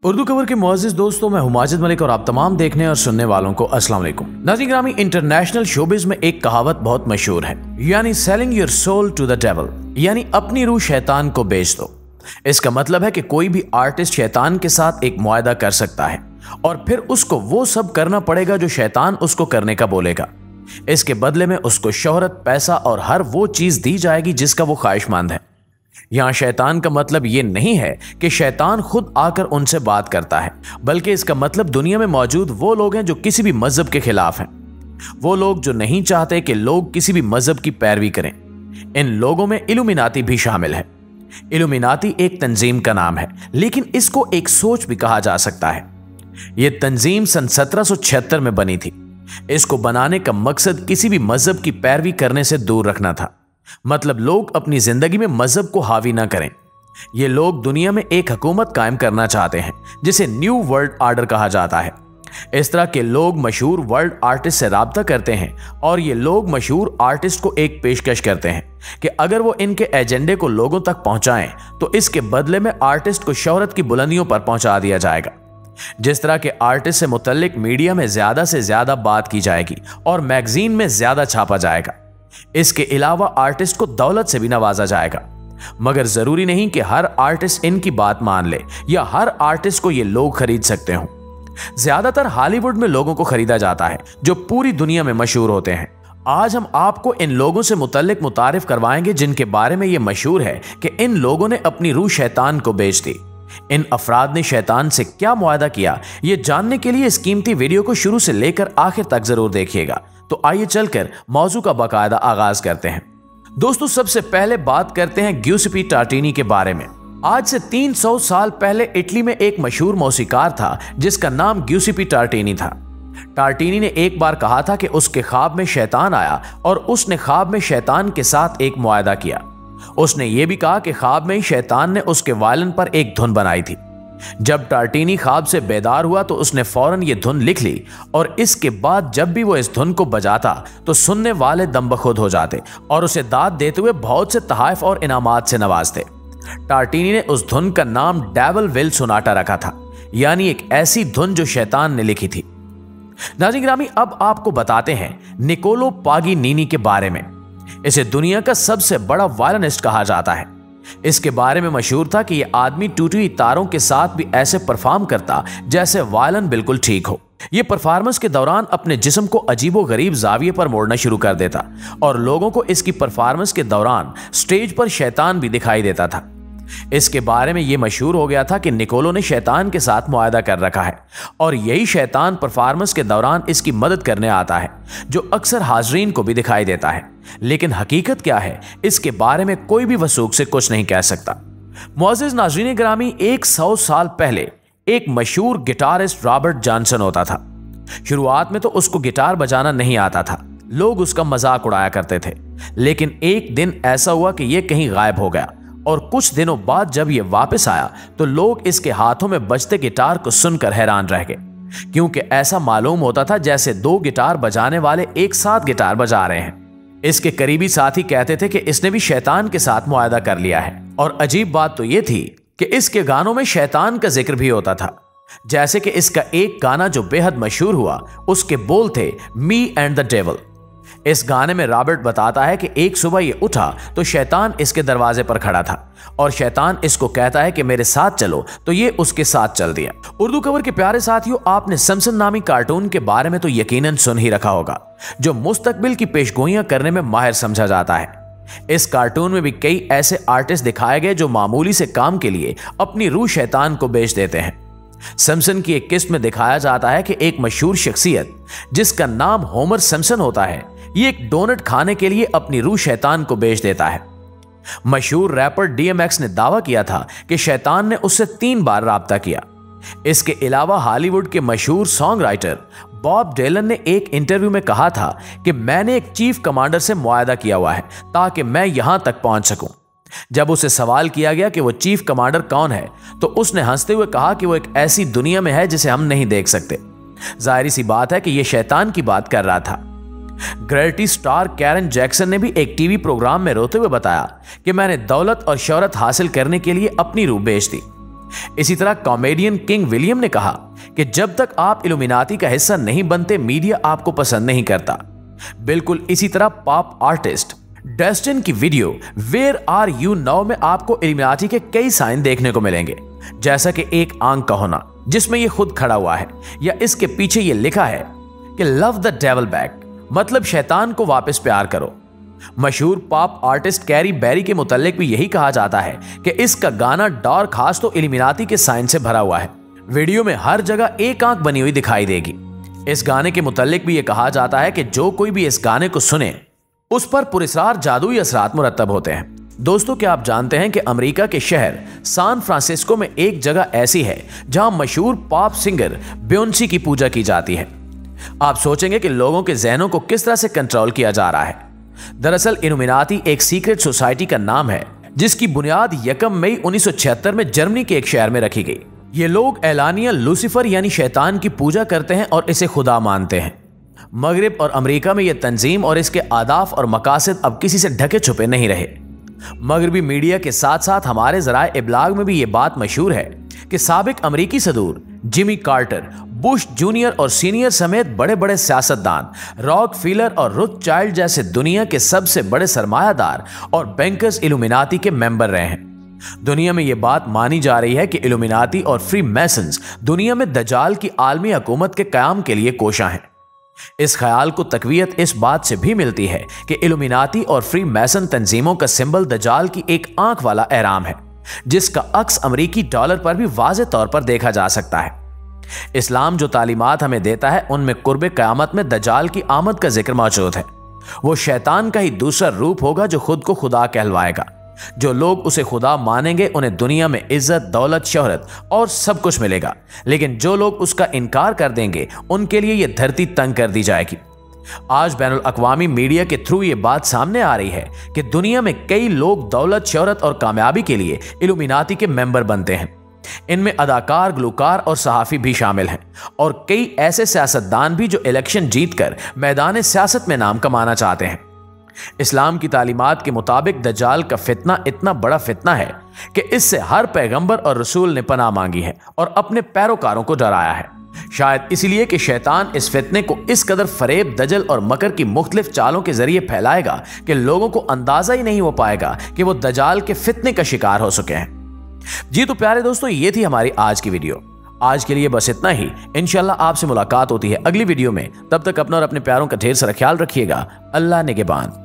उर्दू खबर के मुअज़्ज़िज़ दोस्तों, मैं हूं माजिद मलिक और आप तमाम देखने और सुनने वालों को अस्सलाम वालेकुम। नाज़रीन गिरामी, इंटरनेशनल शोबिज़ में एक कहावत बहुत मशहूर है, यानी selling your soul to the devil, यानी अपनी रूह शैतान को बेच दो। इसका मतलब है कि कोई भी आर्टिस्ट शैतान के साथ एक मुआहदा कर सकता है और फिर उसको वो सब करना पड़ेगा जो शैतान उसको करने का बोलेगा। इसके बदले में उसको शोहरत, पैसा और हर वो चीज दी जाएगी जिसका वो ख्वाहिशमंद है। यहां शैतान का मतलब यह नहीं है कि शैतान खुद आकर उनसे बात करता है, बल्कि इसका मतलब दुनिया में मौजूद वो लोग हैं जो किसी भी मजहब के खिलाफ हैं, वो लोग जो नहीं चाहते कि लोग किसी भी मजहब की पैरवी करें। इन लोगों में इल्यूमिनाती भी शामिल है। इल्यूमिनाती एक तंजीम का नाम है, लेकिन इसको एक सोच भी कहा जा सकता है। यह तंजीम सन 1776 में बनी थी। इसको बनाने का मकसद किसी भी मजहब की पैरवी करने से दूर रखना था, मतलब लोग अपनी जिंदगी में मजहब को हावी ना करें। ये लोग दुनिया में एक हुकूमत कायम करना चाहते हैं जिसे न्यू वर्ल्ड ऑर्डर कहा जाता है। इस तरह के लोग मशहूर वर्ल्ड आर्टिस्ट से राब्ता करते हैं और ये लोग मशहूर आर्टिस्ट को एक पेशकश करते हैं कि अगर वो इनके एजेंडे को लोगों तक पहुंचाएं तो इसके बदले में आर्टिस्ट को शोहरत की बुलंदियों पर पहुंचा दिया जाएगा। जिस तरह के आर्टिस्ट से मुतल्लिक मीडिया में ज्यादा से ज्यादा बात की जाएगी और मैगजीन में ज्यादा छापा जाएगा। इसके अलावा आर्टिस्ट को दौलत से भी नवाजा जाएगा। मगर जरूरी नहीं कि हर आर्टिस्ट इनकी बात मान ले या हर आर्टिस्ट को ये लोग खरीद सकते हों। ज्यादातर हॉलीवुड में लोगों को खरीदा जाता है जो पूरी दुनिया में मशहूर होते हैं। आज हम आपको इन लोगों से मुतल्लिक मुतारिफ करवाएंगे जिनके बारे में यह मशहूर है कि इन लोगों ने अपनी रूह शैतान को बेच दी। इन अफराद ने शैतान से क्या मुआहदा किया, यह जानने के लिए इस कीमती वीडियो को शुरू से लेकर आखिर तक जरूर देखिएगा। तो आइए चलकर मौजू का बाकायदा आगाज करते हैं। दोस्तों, सबसे पहले बात करते हैं ग्यूसेपी टार्टिनी के बारे में। आज से 300 साल पहले इटली में एक मशहूर मौसीकार था जिसका नाम ग्यूसेपी टार्टिनी था। टार्टिनी ने एक बार कहा था कि उसके ख्वाब में शैतान आया और उसने ख्वाब में शैतान के साथ एक मुआहदा किया। उसने यह भी कहा कि ख्वाब में ही शैतान ने उसके वायलिन पर एक धुन बनाई थी। जब टार्टिनी ख्वाब से बेदार हुआ तो उसने फौरन ये धुन लिख ली और इसके बाद जब भी वो इस धुन को बजाता तो सुनने वाले दमबखुद हो जाते और उसे दाद देते हुए बहुत से तोहफे और इनामात से नवाजते। टार्टिनी ने उस धुन का नाम डेविल विल सोनाटा रखा था, यानी एक ऐसी धुन जो शैतान ने लिखी थी। नाज़रीन गिरामी, अब आपको बताते हैं निकोलो पागिनीनी के बारे में। इसे दुनिया का सबसे बड़ा वायलिनिस्ट कहा जाता है। इसके बारे में मशहूर था कि यह आदमी टूटी हुई तारों के साथ भी ऐसे परफॉर्म करता जैसे वायलिन बिल्कुल ठीक हो। यह परफॉर्मेंस के दौरान अपने जिस्म को अजीबो गरीब जाविये पर मोड़ना शुरू कर देता और लोगों को इसकी परफॉर्मेंस के दौरान स्टेज पर शैतान भी दिखाई देता था। इसके बारे में यह मशहूर हो गया था कि निकोलो ने शैतान के साथ मुआहदा कर रखा है और यही शैतान परफॉर्मेंस के दौरान इसकी मदद करने आता है, जो अक्सर हाजरीन को भी दिखाई देता है। लेकिन हकीकत क्या है, इसके बारे में कोई भी वसूख से कुछ नहीं कह सकता। मुअज़्ज़िज़ नाज़रीन गिरामी, 100 साल पहले एक मशहूर गिटारिस्ट रॉबर्ट जॉनसन होता था। शुरुआत में तो उसको गिटार बजाना नहीं आता था, लोग उसका मजाक उड़ाया करते थे। लेकिन एक दिन ऐसा हुआ कि यह कहीं गायब हो गया और कुछ दिनों बाद जब यह वापस आया तो लोग इसके हाथों में बजते गिटार को सुनकर हैरान रह गए, क्योंकि ऐसा मालूम होता था जैसे दो गिटार बजाने वाले एक साथ गिटार बजा रहे हैं। इसके करीबी साथी कहते थे कि इसने भी शैतान के साथ मुआहदा कर लिया है। और अजीब बात तो यह थी कि इसके गानों में शैतान का जिक्र भी होता था। जैसे कि इसका एक गाना जो बेहद मशहूर हुआ, उसके बोल थे मी एंड द डेविल। इस गाने में रॉबर्ट बताता है कि एक सुबह ये उठा तो शैतान इसके दरवाजे पर खड़ा था और शैतान इसको कहता है कि मेरे साथ चलो, तो ये उसके साथ चल दिया। उर्दू खबर के प्यारे साथियों, आपने सिम्पसन नामी कार्टून के बारे में तो यकीनन सुन ही रखा होगा, जो मुस्तकबिल की पेशगोइयां करने में माहिर समझा जाता है। इस कार्टून में भी कई ऐसे आर्टिस्ट दिखाए गए जो मामूली से काम के लिए अपनी रूह शैतान को बेच देते हैं। सिम्पसन की एक किस्त में दिखाया जाता है कि एक मशहूर शख्सियत जिसका नाम होमर सिम्पसन होता है, ये एक डोनट खाने के लिए अपनी रूह शैतान को बेच देता है। मशहूर रैपर DMX ने दावा किया था कि शैतान ने उससे 3 बार राब्ता किया। इसके अलावा हॉलीवुड के मशहूर सॉन्ग राइटर बॉब डिलन ने एक इंटरव्यू में कहा था कि मैंने एक चीफ कमांडर से मुआहदा किया हुआ है ताकि मैं यहां तक पहुंच सकूं। जब उसे सवाल किया गया कि वो चीफ कमांडर कौन है तो उसने हंसते हुए कहा कि वो एक ऐसी दुनिया में है जिसे हम नहीं देख सकते। जाहिर सी बात है कि यह शैतान की बात कर रहा था। ग्रेटी स्टार कैरन जैक्सन ने भी एक टीवी प्रोग्राम में रोते हुए बताया कि मैंने दौलत और शोहरत हासिल करने के लिए अपनी रूह बेच दी। इसी तरह कॉमेडियन किंग विलियम ने कहा कि जब तक आप इल्यूमिनाती का हिस्सा नहीं बनते, मीडिया आपको पसंद नहीं करता। बिल्कुल इसी तरह पॉप आर्टिस्ट डस्टिन की video where are you now में आपको इल्यूमिनाती के कई साइन देखने को मिलेंगे, जैसा कि एक आंख का होना जिसमें यह खुद खड़ा हुआ है, या इसके पीछे यह लिखा है कि लव द डेविल बैक, मतलब शैतान को वापस प्यार करो। मशहूर पॉप आर्टिस्ट कैरी बेरी के मुतालिक भी यही कहा जाता है कि इसका गाना डार्क खास तो इल्यूमिनाती के साइन से भरा हुआ है। वीडियो में हर जगह एक आंख बनी हुई दिखाई देगी। इस गाने के मुतालिक भी यह कहा जाता है कि जो कोई भी इस गाने को सुने उस पर पुरस्कार जादुई असरात मुरतब होते हैं। दोस्तों, क्या आप जानते हैं कि अमेरिका के शहर सैन फ्रांसिस्को में एक जगह ऐसी है जहां मशहूर पॉप सिंगर बियोंसी की पूजा की जाती है। आप सोचेंगे कि लोगों के जहनों को किस तरह से कंट्रोल किया जा रहा है। दरअसल इल्यूमिनाती एक सीक्रेट सोसाइटी का नाम है जिसकी बुनियाद 1 मई 1976 में जर्मनी के एक शहर में रखी गई। ये लोग एलानिया लूसीफर यानी शैतान की पूजा करते हैं और इसे खुदा मानते हैं। मगरिब और अमेरिका में यह तंजीम और इसके आदाफ और मकासद अब किसी से ढके छुपे नहीं रहे। मगरबी मीडिया के साथ साथ हमारे जराए इब्लाग में भी ये बात मशहूर है कि साबिक अमेरिकी सदूर जिमी कार्टर, बुश जूनियर और सीनियर समेत बड़े बड़े सियासतदान, रॉकफेलर और रोथस्चाइल्ड जैसे दुनिया के सबसे बड़े सरमायादार और बैंकर्स इल्यूमिनाती के मेंबर रहे हैं। दुनिया में यह बात मानी जा रही है कि इल्यूमिनाती और फ्री मैसन्स दुनिया में दजाल की आलमी हुकूमत के कयाम के लिए कोशा हैं। इस ख्याल को तकवीयत इस बात से भी मिलती है कि इल्यूमिनाती और फ्री मैसन तंजीमों का सिंबल दजाल की एक आंख वाला एहराम है, जिसका अक्स अमेरिकी डॉलर पर भी वाज़ेह तौर पर देखा जा सकता है। इस्लाम जो तालीमात हमें देता है उनमें कुर्बे क़यामत में दजाल की आमद का जिक्र मौजूद है। वो शैतान का ही दूसरा रूप होगा जो खुद को खुदा कहलवाएगा। जो लोग उसे खुदा मानेंगे उन्हें दुनिया में इज्जत, दौलत, शोहरत और सब कुछ मिलेगा, लेकिन जो लोग उसका इनकार कर देंगे उनके लिए यह धरती तंग कर दी जाएगी। आज बैनुल अक़वामी मीडिया के थ्रू ये बात सामने आ रही है कि दुनिया में कई लोग दौलत, शोहरत और कामयाबी के लिए इल्यूमिनाती के मेंबर बनते हैं। इनमें अदाकार, गुलकार और सहाफ़ी भी शामिल हैं और कई ऐसे सियासतदान भी जो इलेक्शन जीतकर मैदान सियासत में नाम कमाना चाहते हैं। इस्लाम की तालीमात के मुताबिक दज्जाल का फितना इतना बड़ा फितना है कि इससे हर पैगंबर और रसूल ने पनाह मांगी है और अपने पैरोकारों को डराया है। शायद इसलिए कि शैतान इस फितने को इस कदर फरेब, दजल और मकर की मुख्तलिफ चालों के जरिए फैलाएगा कि लोगों को अंदाजा ही नहीं हो पाएगा कि वो दज्जाल के फितने का शिकार हो चुके हैं। जी तो प्यारे दोस्तों, ये थी हमारी आज की वीडियो। आज के लिए बस इतना ही। इंशाल्लाह आपसे मुलाकात होती है अगली वीडियो में। तब तक अपना और अपने प्यारों का ढेर सारा ख्याल रखिएगा। अल्लाह निगहबान।